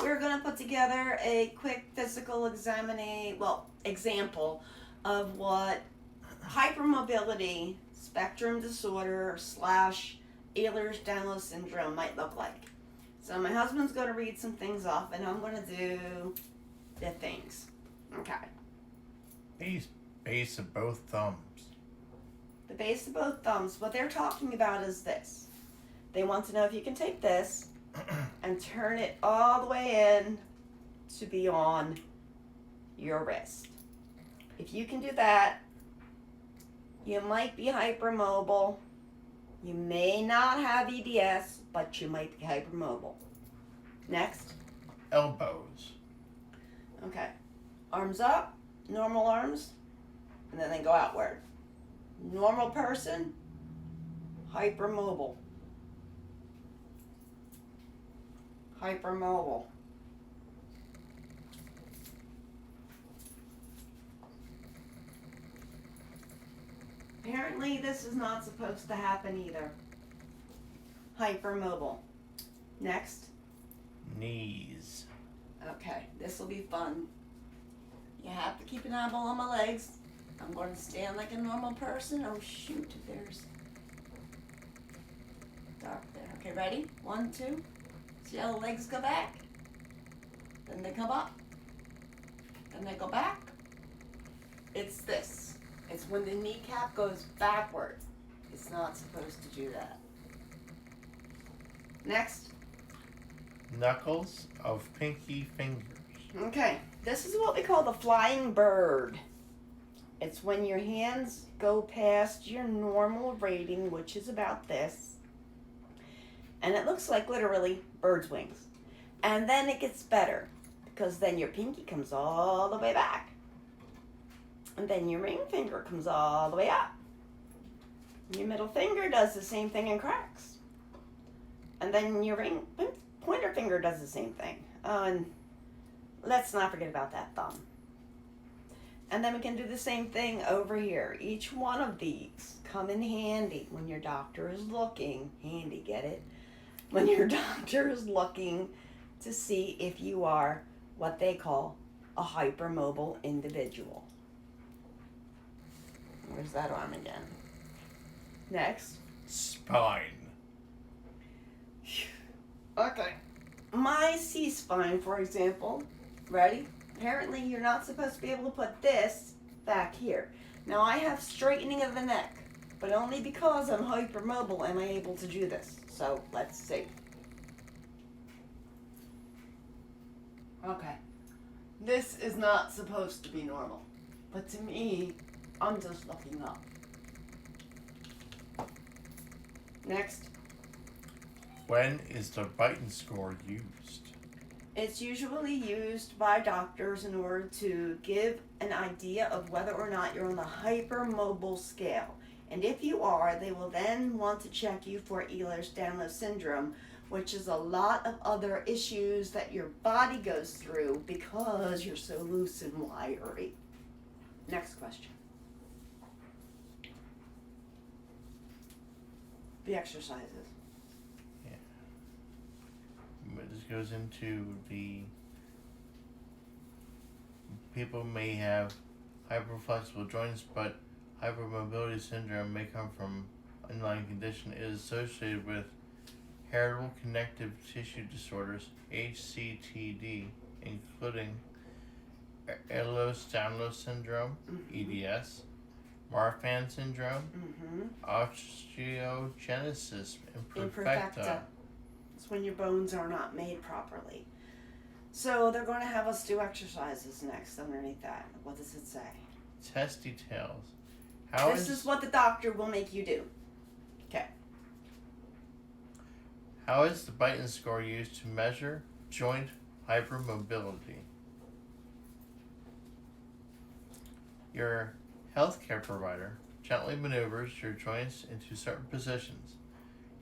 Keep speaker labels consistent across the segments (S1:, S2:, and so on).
S1: we're going to put together a quick physical example of what hypermobility spectrum disorder slash Ehlers-Danlos syndrome might look like. So my husband's going to read some things off, and I'm going to do the things. Okay.
S2: Base of both thumbs.
S1: The base of both thumbs. What they're talking about is this. They want to know if you can take this and turn it all the way in to be on your wrist. If you can do that, you might be hypermobile. You may not have EDS, but you might be hypermobile. Next.
S2: Elbows.
S1: Okay. Arms up, normal arms, and then they go outward. Normal person, hypermobile. Hypermobile. Apparently this is not supposed to happen either. Hypermobile. Next.
S2: Knees.
S1: Okay, this will be fun. You have to keep an eyeball on my legs. I'm going to stand like a normal person. Oh shoot, there's dark there. Okay, ready? 1, 2. See how the legs go back? Then they come up. Then they go back. It's this. It's when the kneecap goes backward. It's not supposed to do that. Next.
S2: Knuckles of pinky fingers.
S1: Okay, this is what we call the flying bird. It's when your hands go past your normal rating, which is about this. And it looks like literally bird's wings. And then it gets better, because then your pinky comes all the way back. And then your ring finger comes all the way up. Your middle finger does the same thing and cracks. And then your pointer finger does the same thing. And let's not forget about that thumb. And then we can do the same thing over here. Each one of these come in handy when your doctor is looking. Handy, get it? When your doctor is looking to see if you are what they call a hypermobile individual. Where's that arm again? Next.
S2: Spine.
S1: Okay. My C-spine, for example. Ready? Apparently you're not supposed to be able to put this back here. Now I have straightening of the neck, but only because I'm hypermobile am I able to do this. So let's see. Okay. This is not supposed to be normal, but to me, I'm just looking up. Next.
S2: When is the Beighton score used?
S1: It's usually used by doctors in order to give an idea of whether or not you're on the hypermobile scale. And if you are, they will then want to check you for Ehlers-Danlos syndrome, which is a lot of other issues that your body goes through because you're so loose and wiry. Next question. The exercises.
S2: This goes into the people may have hyperflexible joints, but hypermobility syndrome may come from underlying condition. It is associated with heritable connective tissue disorders, HCTD, including Ehlers-Danlos syndrome, EDS, Marfan syndrome, osteogenesis imperfecta.
S1: It's when your bones are not made properly. So they're going to have us do exercises next underneath that. What does it say?
S2: Test details.
S1: This is what the doctor will make you do. Okay.
S2: How is the Beighton score used to measure joint hypermobility? Your healthcare provider gently maneuvers your joints into certain positions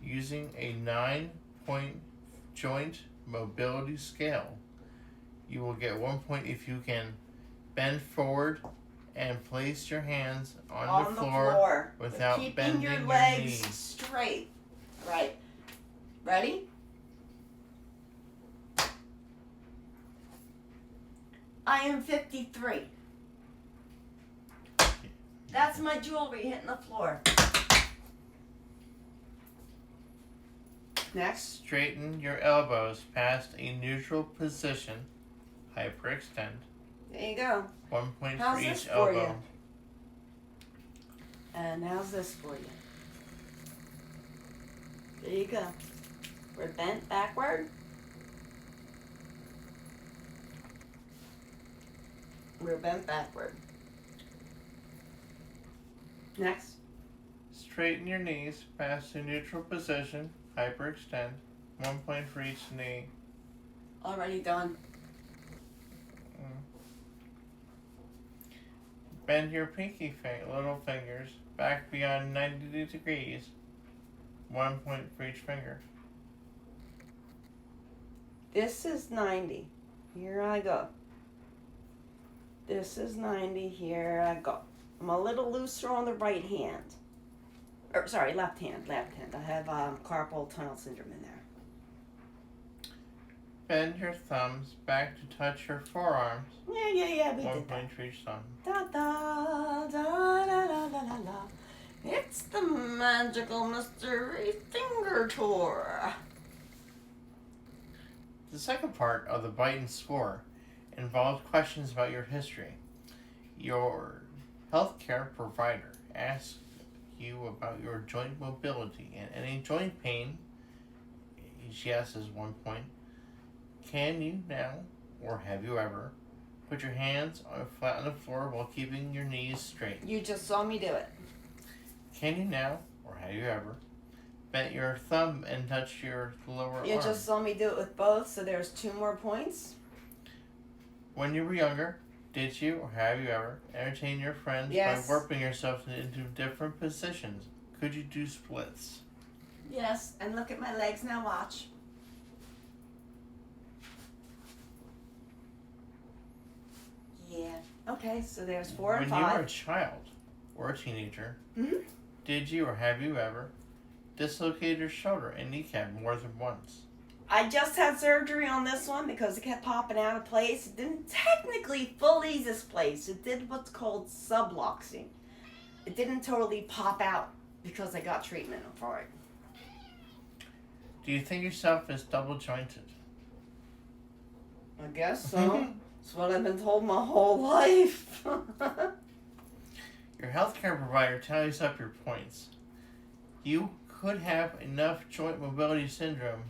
S2: using a 9-point joint mobility scale. You will get 1 point if you can bend forward and place your hands on the floor without bending your
S1: legs
S2: knees.
S1: straight. Right. Ready? I am 53. That's my jewelry hitting the floor. Next.
S2: Straighten your elbows past a neutral position. Hyperextend.
S1: There you go.
S2: 1 point
S1: How's
S2: for
S1: this
S2: each
S1: for
S2: elbow.
S1: you? And how's this for you? There you go. We're bent backward. We're bent backward. Next.
S2: Straighten your knees past a neutral position. Hyperextend. 1 point for each knee.
S1: Already done.
S2: Bend your little fingers back beyond 90 degrees. 1 point for each finger.
S1: This is 90. Here I go. This is 90. Here I go. I'm a little looser on the right hand. Or sorry, left hand. I have carpal tunnel syndrome in there.
S2: Bend your thumbs back to touch your forearms.
S1: Yeah. We
S2: 1
S1: did that.
S2: point for each thumb.
S1: Da da da la la la la la. It's the magical mystery finger tour.
S2: The second part of the Beighton score involves questions about your history. Your healthcare provider asks you about your joint mobility and any joint pain. Yes is 1 point. Can you now, or have you ever, put your hands flat on the floor while keeping your knees straight?
S1: You just saw me do it.
S2: Can you now, or have you ever, bent your thumb and touched your lower
S1: You
S2: arm?
S1: just saw me do it with both, so there's 2 more points.
S2: When you were younger, did you, or have you ever, entertain your friends
S1: Yes.
S2: by warping yourself into different positions? Could you do splits?
S1: Yes, and look at my legs now, watch. Yeah. Okay, so there's 4 and
S2: When you
S1: 5.
S2: were a child or a teenager,
S1: Mhm.
S2: did you, or have you ever, dislocated your shoulder and kneecap more than once?
S1: I just had surgery on this one because it kept popping out of place. It didn't technically fully displace. It did what's called subluxing. It didn't totally pop out because I got treatment for it.
S2: Do you think yourself as double jointed?
S1: I guess so. It's what I've been told my whole life.
S2: Your healthcare provider tallies up your points. You could have enough joint mobility syndrome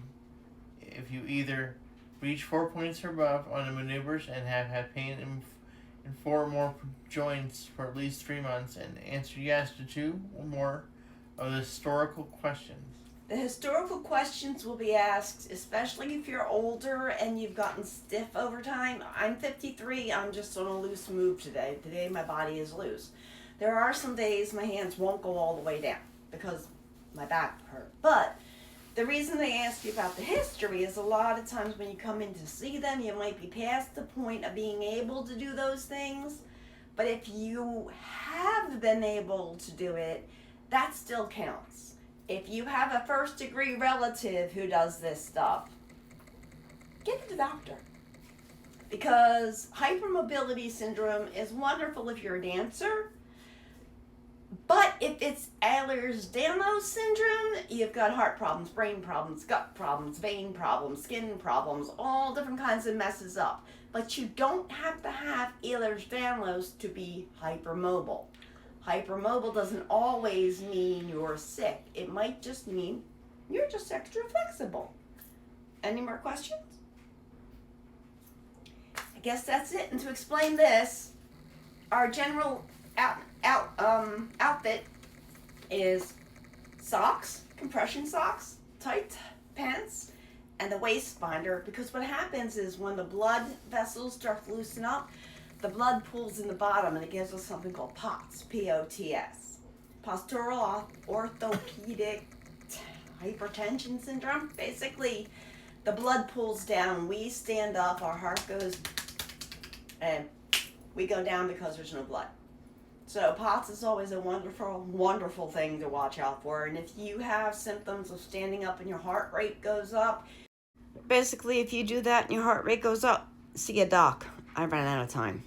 S2: if you either reach 4 points or above on the maneuvers and have had pain in 4 or more joints for at least 3 months and answer yes to 2 or more of the historical questions.
S1: The historical questions will be asked, especially if you're older and you've gotten stiff over time. I'm 53, I'm just on a loose move today. Today my body is loose. There are some days my hands won't go all the way down because my back hurt. But the reason they ask you about the history is a lot of times when you come in to see them, you might be past the point of being able to do those things. But if you have been able to do it, that still counts. If you have a first-degree relative who does this stuff, get to the doctor. Because hypermobility syndrome is wonderful if you're a dancer, but if it's Ehlers-Danlos syndrome, you've got heart problems, brain problems, gut problems, vein problems, skin problems, all different kinds of messes up. But you don't have to have Ehlers-Danlos to be hypermobile. Hypermobile doesn't always mean you're sick. It might just mean you're just extra flexible. Any more questions? I guess that's it. And to explain this, our general outfit is socks, compression socks, tight pants, and the waist binder. Because what happens is when the blood vessels start to loosen up, the blood pools in the bottom and it gives us something called POTS, P-O-T-S. Postural orthopedic hypertension syndrome. Basically, the blood pools down, we stand up, our heart goes, and we go down because there's no blood. So POTS is always a wonderful, wonderful thing to watch out for. And if you have symptoms of standing up and your heart rate goes up, basically if you do that and your heart rate goes up, see a doc. I ran out of time.